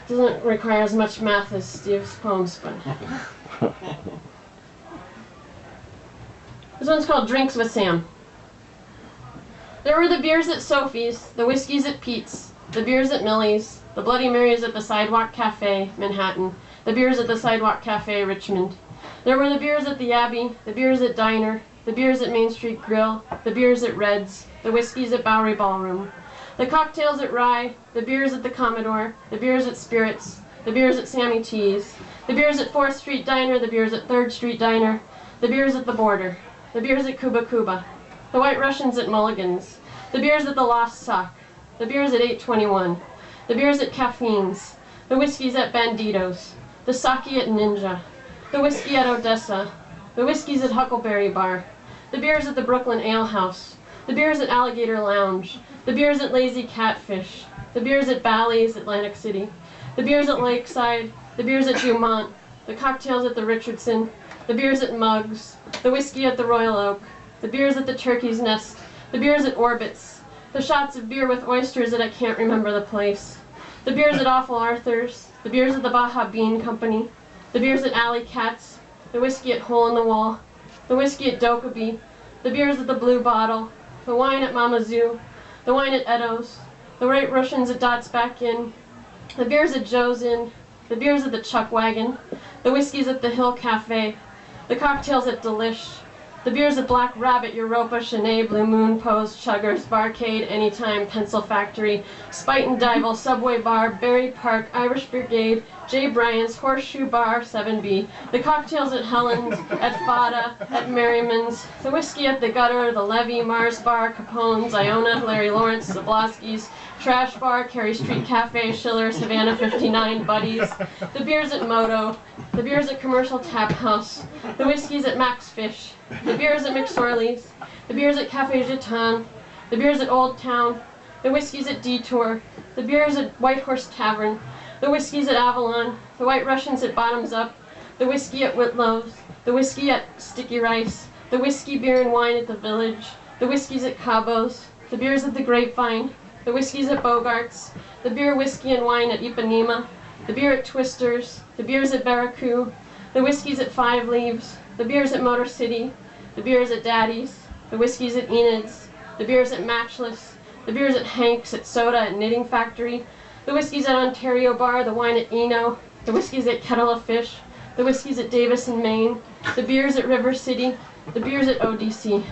Doesn't require as much math as Steve's poems, but this one's called Drinks with Sam. There were the beers at Sophie's, the whiskeys at Pete's, the beers at Millie's, the Bloody Marys at the Sidewalk Cafe, Manhattan, the beers at the Sidewalk Cafe, Richmond. There were the beers at the Abbey, the beers at Diner, the beers at Main Street Grill, the beers at Red's, the whiskeys at Bowery Ballroom, the cocktails at Rye, the beers at the Commodore, the beers at Spirits, the beers at Sammy T's, the beers at 4th Street Diner, the beers at 3rd Street Diner, the beers at the Border, the beers at Cuba Cuba, the White Russians at Mulligan's, the beers at the Lost Sock, the beers at 821, the beers at Caffeine's, the whiskeys at Banditos, the sake at Ninja, the whiskey at Odessa, the whiskeys at Huckleberry Bar, the beers at the Brooklyn Ale House, the beers at Alligator Lounge, the beers at Lazy Catfish, the beers at Bally's, Atlantic City, the beers at Lakeside, the beers at Dumont, the cocktails at the Richardson, the beers at Muggs, the whiskey at the Royal Oak, the beers at the Turkey's Nest, the beers at Orbit's, the shots of beer with oysters at I can't remember the place, the beers at Awful Arthur's, the beers at the Baja Bean Company, the beers at Alley Cat's, the whiskey at Hole in the Wall, the whiskey at Dokeby, the beers at the Blue Bottle, the wine at Mama Zoo, the wine at Edo's, the White Russians at Dot's Back Inn, the beers at Joe's Inn, the beers at the Chuck Wagon, the whiskeys at the Hill Cafe, the cocktails at Delish, the beers at Black Rabbit, Europa, Chenet, Blue Moon, Pose, Chuggers, Barcade, Anytime, Pencil Factory, Spite and Dival, Subway Bar, Berry Park, Irish Brigade, J. Bryant's, Horseshoe Bar, 7B, the cocktails at Helen's, at Fada, at Merriman's, the whiskey at the Gutter, the Levy, Mars Bar, Capone's, Iona, Larry Lawrence, Zablosky's, Trash Bar, Carey Street Cafe, Schiller's, Havana 59, Buddy's, the beers at Moto, the beers at Commercial Tap House, the whiskeys at Max Fish, the beers at McSorley's, the beers at Cafe Gitan, the beers at Old Town, the whiskeys at Detour, the beers at White Horse Tavern, the whiskeys at Avalon, the White Russians at Bottoms Up, the whiskey at Whitlow's, the whiskey at Sticky Rice, the whiskey, beer, and wine at the Village, the whiskeys at Cabo's, the beers at the Grapevine, the whiskeys at Bogart's, the beer, whiskey, and wine at Ipanema, the beer at Twister's, the beers at Barracu, the whiskeys at Five Leaves, the beers at Motor City, the beers at Daddy's, the whiskeys at Enid's, the beers at Matchless, the beers at Hank's, at Soda, at Knitting Factory, the whiskeys at Ontario Bar, the wine at Eno, the whiskeys at Kettle of Fish, the whiskeys at Davis and Maine, the beers at River City, the beers at ODC.